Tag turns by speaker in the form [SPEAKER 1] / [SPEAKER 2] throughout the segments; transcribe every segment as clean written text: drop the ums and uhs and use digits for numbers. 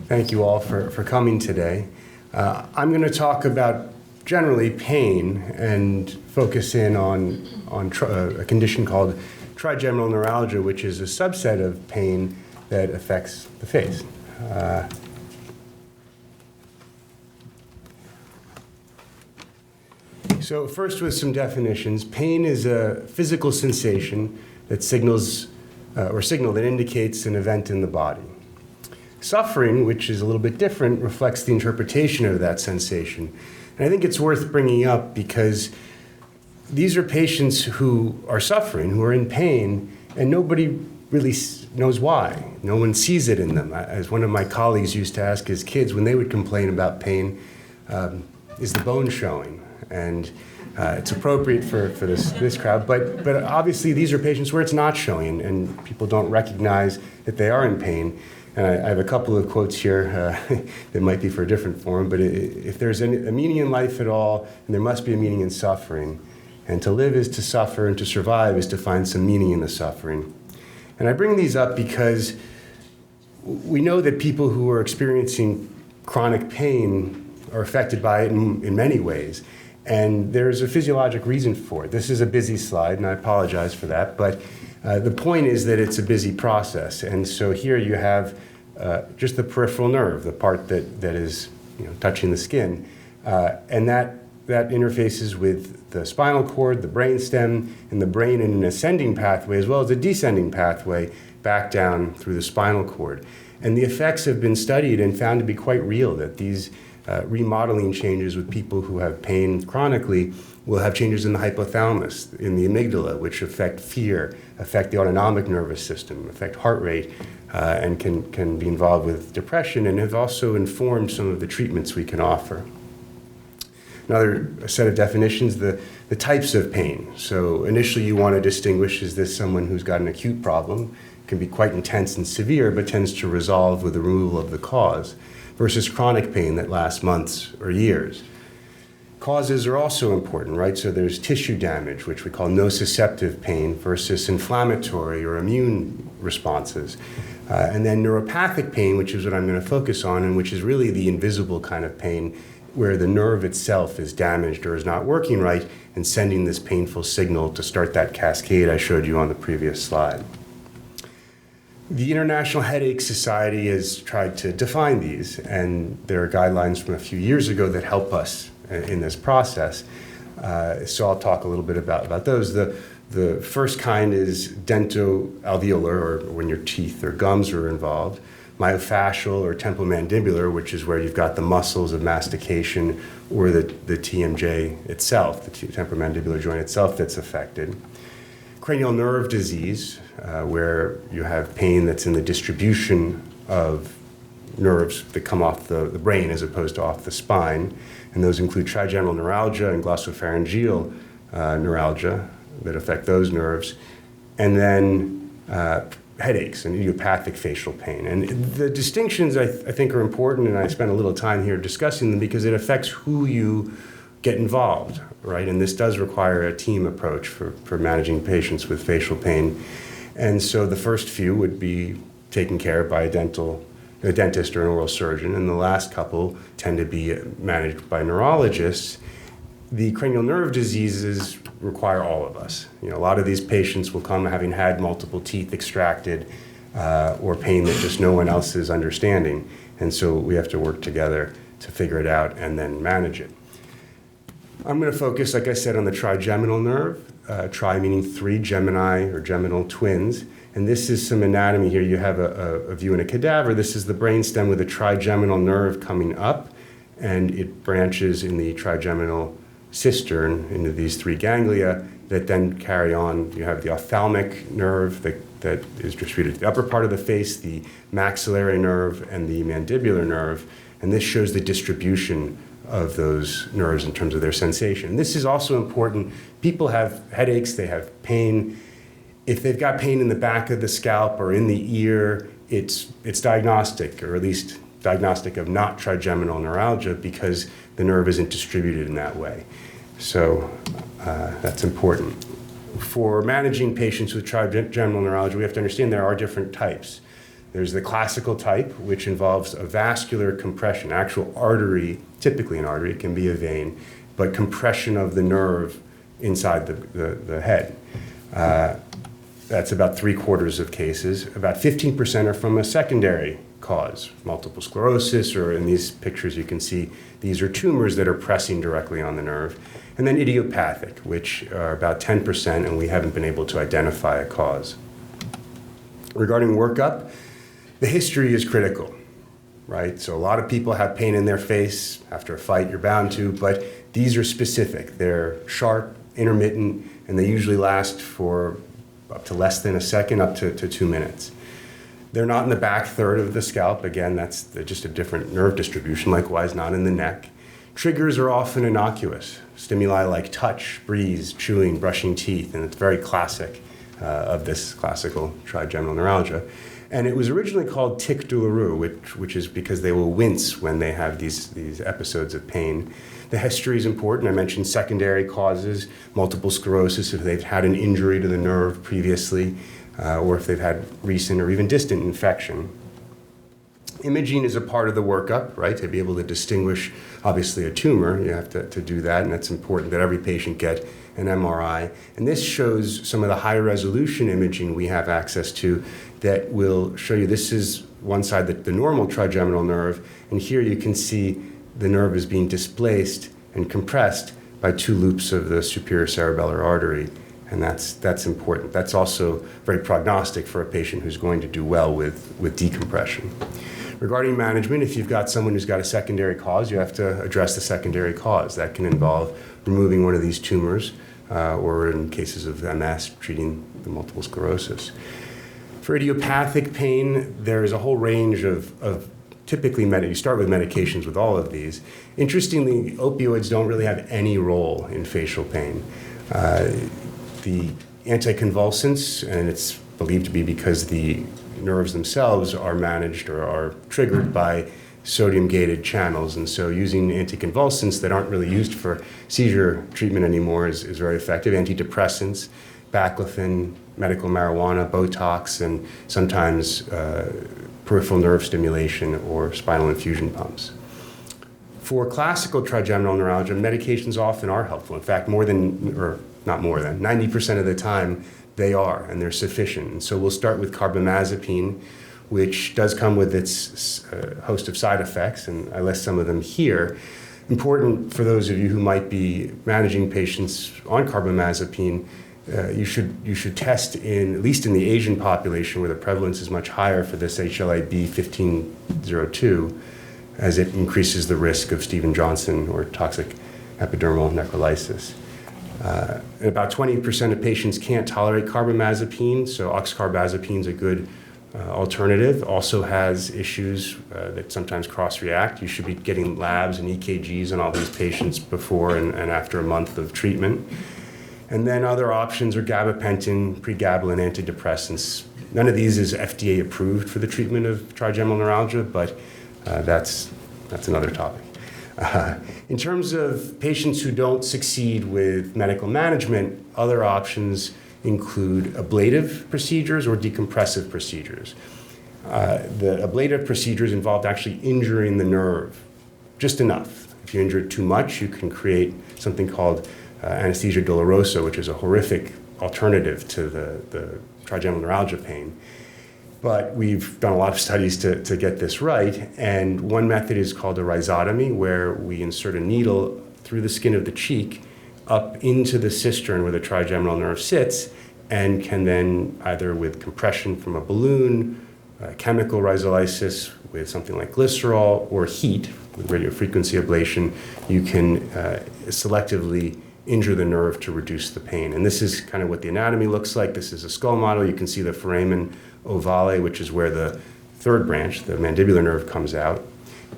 [SPEAKER 1] Thank you all for coming today. I'm going to talk about generally pain and focus in on a condition called trigeminal neuralgia, which is a subset of pain that affects the face. So first with some definitions, pain is a physical sensation that signal that indicates an event in the body. Suffering, which is a little bit different, reflects the interpretation of that sensation. And I think it's worth bringing up because these are patients who are suffering, who are in pain, and nobody really knows why. No one sees it in them. As one of my colleagues used to ask his kids when they would complain about pain, is the bone showing? And it's appropriate for this crowd, but obviously these are patients where it's not showing and people don't recognize that they are in pain. And I have a couple of quotes here that might be for a different forum, but if there's a meaning in life at all, and there must be a meaning in suffering. And to live is to suffer, and to survive is to find some meaning in the suffering. And I bring these up because we know that people who are experiencing chronic pain are affected by it in many ways. And there's a physiologic reason for it. This is a busy slide, and I apologize for that, but the point is that it's a busy process. And so here you have just the peripheral nerve, the part that is touching the skin, and that interfaces with the spinal cord, the brainstem, and the brain in an ascending pathway as well as a descending pathway back down through the spinal cord. And the effects have been studied and found to be quite real, that these remodeling changes with people who have pain chronically will have changes in the hypothalamus, in the amygdala, which affect fear, affect the autonomic nervous system, affect heart rate, and can be involved with depression, and have also informed some of the treatments we can offer. Another set of definitions, the types of pain. So initially you want to distinguish, is this someone who's got an acute problem? It can be quite intense and severe, but tends to resolve with the removal of the cause, versus chronic pain that lasts months or years. Causes are also important, right? So there's tissue damage, which we call nociceptive pain, versus inflammatory or immune responses. And then neuropathic pain, which is what I'm going to focus on, and which is really the invisible kind of pain, where the nerve itself is damaged or is not working right and sending this painful signal to start that cascade I showed you on the previous slide. The International Headache Society has tried to define these, and there are guidelines from a few years ago that help us in this process. So I'll talk a little bit about those. The first kind is dentoalveolar, or when your teeth or gums are involved. Myofascial or temporomandibular, which is where you've got the muscles of mastication, or the TMJ itself, the temporomandibular joint itself that's affected. Cranial nerve disease, where you have pain that's in the distribution of nerves that come off the brain as opposed to off the spine. And those include trigeminal neuralgia and glossopharyngeal neuralgia that affect those nerves. And then headaches and idiopathic facial pain. And the distinctions I think are important, and I spent a little time here discussing them because it affects who you get involved, right? And this does require a team approach for managing patients with facial pain. And so the first few would be taken care of by a dentist or an oral surgeon, and the last couple tend to be managed by neurologists. The cranial nerve diseases require all of us. A lot of these patients will come having had multiple teeth extracted or pain that just no one else is understanding. And so we have to work together to figure it out and then manage it. I'm going to focus, like I said, on the trigeminal nerve. Tri meaning three, Gemini or geminal twins. And this is some anatomy here. You have a view in a cadaver. This is the brainstem with a trigeminal nerve coming up, and it branches in the trigeminal cistern into these three ganglia that then carry on. You have the ophthalmic nerve that is distributed to the upper part of the face, the maxillary nerve, and the mandibular nerve. And this shows the distribution of those nerves in terms of their sensation. And this is also important. People have headaches, they have pain. If they've got pain in the back of the scalp or in the ear, it's diagnostic, or at least diagnostic of not trigeminal neuralgia, because the nerve isn't distributed in that way. So that's important. For managing patients with trigeminal neuralgia, we have to understand there are different types. There's the classical type, which involves a vascular compression, actual artery, typically an artery, it can be a vein, but compression of the nerve inside the head. That's about 3/4 of cases. About 15% are from a secondary cause, multiple sclerosis, or in these pictures you can see these are tumors that are pressing directly on the nerve. And then idiopathic, which are about 10%, and we haven't been able to identify a cause. Regarding workup, the history is critical, right? So a lot of people have pain in their face after a fight, you're bound to, but these are specific. They're sharp, intermittent, and they usually last for up to less than a second, up to 2 minutes. They're not in the back third of the scalp. Again, that's just a different nerve distribution, likewise not in the neck. Triggers are often innocuous. Stimuli like touch, breeze, chewing, brushing teeth, and it's very classic of this classical trigeminal neuralgia. And it was originally called tic douloureux, which is because they will wince when they have these episodes of pain. The history is important. I mentioned secondary causes, multiple sclerosis if they've had an injury to the nerve previously, or if they've had recent or even distant infection. Imaging is a part of the workup, right? To be able to distinguish, obviously, a tumor, you have to do that, and it's important that every patient get an MRI. And this shows some of the high-resolution imaging we have access to that will show you this is one side, the normal trigeminal nerve, and here you can see the nerve is being displaced and compressed by 2 loops of the superior cerebellar artery. And that's important. That's also very prognostic for a patient who's going to do well with decompression. Regarding management, if you've got someone who's got a secondary cause, you have to address the secondary cause. That can involve removing one of these tumors, or in cases of MS, treating the multiple sclerosis. For idiopathic pain, there is a whole range of typically, you start with medications with all of these. Interestingly, opioids don't really have any role in facial pain. The anticonvulsants, and it's believed to be because the nerves themselves are managed or are triggered by sodium-gated channels, and so using anticonvulsants that aren't really used for seizure treatment anymore is very effective. Antidepressants, baclofen, medical marijuana, Botox, and sometimes peripheral nerve stimulation or spinal infusion pumps. For classical trigeminal neuralgia, medications often are helpful. In fact, 90% of the time they are, and they're sufficient. And so we'll start with carbamazepine, which does come with its host of side effects, and I list some of them here. Important for those of you who might be managing patients on carbamazepine, you should test at least in the Asian population where the prevalence is much higher for this HLA-B 1502, as it increases the risk of Stevens-Johnson or toxic epidermal necrolysis. About 20% of patients can't tolerate carbamazepine, so oxcarbazepine is a good alternative. Also has issues that sometimes cross-react. You should be getting labs and EKGs on all these patients before and after a month of treatment. And then other options are gabapentin, pregabalin antidepressants. None of these is FDA approved for the treatment of trigeminal neuralgia, but that's another topic. In terms of patients who don't succeed with medical management, other options include ablative procedures or decompressive procedures. The ablative procedures involved actually injuring the nerve just enough. If you injure it too much, you can create something called anesthesia dolorosa, which is a horrific alternative to the trigeminal neuralgia pain. But we've done a lot of studies to get this right, and one method is called a rhizotomy, where we insert a needle through the skin of the cheek up into the cistern where the trigeminal nerve sits, and can then, either with compression from a balloon, chemical rhizolysis with something like glycerol, or heat with radiofrequency ablation, you can selectively injure the nerve to reduce the pain. And this is kind of what the anatomy looks like. This is a skull model. You can see the foramen ovale, which is where the third branch, the mandibular nerve, comes out.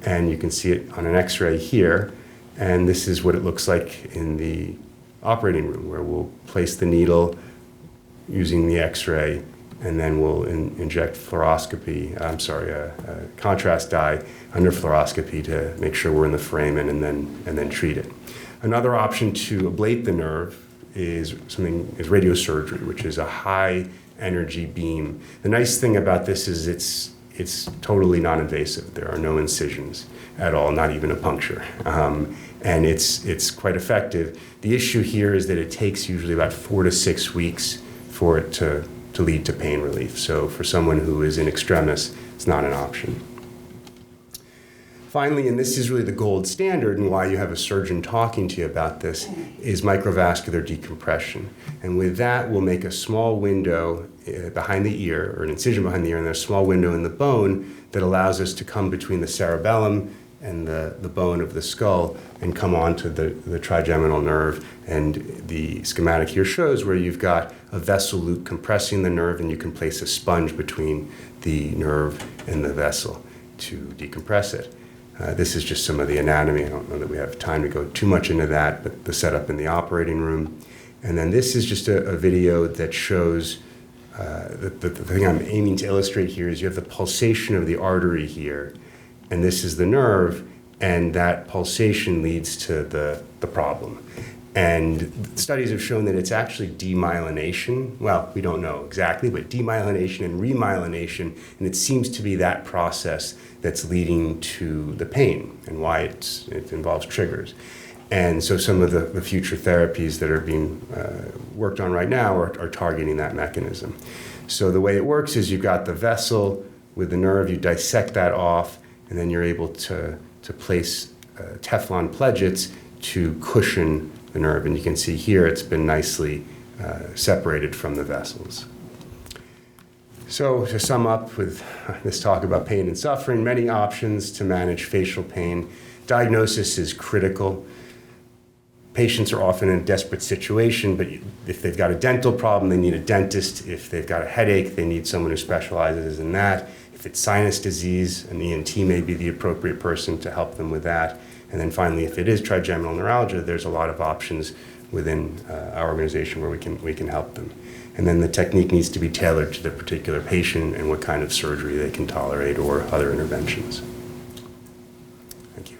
[SPEAKER 1] And you can see it on an X-ray here. And this is what it looks like in the operating room, where we'll place the needle using the X-ray, and then we'll inject contrast dye under fluoroscopy to make sure we're in the foramen, and then treat it. Another option to ablate the nerve is radiosurgery, which is a high energy beam. The nice thing about this is it's it's totally non-invasive. There are no incisions at all, not even a puncture. And it's quite effective. The issue here is that it takes usually about 4 to 6 weeks for it to lead to pain relief. So for someone who is in extremis, it's not an option. Finally, and this is really the gold standard and why you have a surgeon talking to you about this, is microvascular decompression. And with that, we'll make a small window behind the ear, or an incision behind the ear, and there's a small window in the bone that allows us to come between the cerebellum and the bone of the skull and come onto the trigeminal nerve. And the schematic here shows where you've got a vessel loop compressing the nerve, and you can place a sponge between the nerve and the vessel to decompress it. This is just some of the anatomy. I don't know that we have time to go too much into that, but the setup in the operating room. And then this is just a video that shows, the thing I'm aiming to illustrate here is you have the pulsation of the artery here, and this is the nerve, and that pulsation leads to the problem. And studies have shown that it's actually demyelination. Well, we don't know exactly, but demyelination and remyelination, and it seems to be that process that's leading to the pain and why it involves triggers. And so some of the future therapies that are being worked on right now are targeting that mechanism. So the way it works is you've got the vessel with the nerve, you dissect that off, and then you're able to place Teflon pledgets to cushion the nerve. And you can see here it's been nicely separated from the vessels. So to sum up with this talk about pain and suffering, many options to manage facial pain. Diagnosis is critical. Patients are often in a desperate situation, but if they've got a dental problem, they need a dentist. If they've got a headache, they need someone who specializes in that. If it's sinus disease, an ENT may be the appropriate person to help them with that. And then finally, if it is trigeminal neuralgia, there's a lot of options within our organization where we can help them. And then the technique needs to be tailored to the particular patient and what kind of surgery they can tolerate or other interventions. Thank you.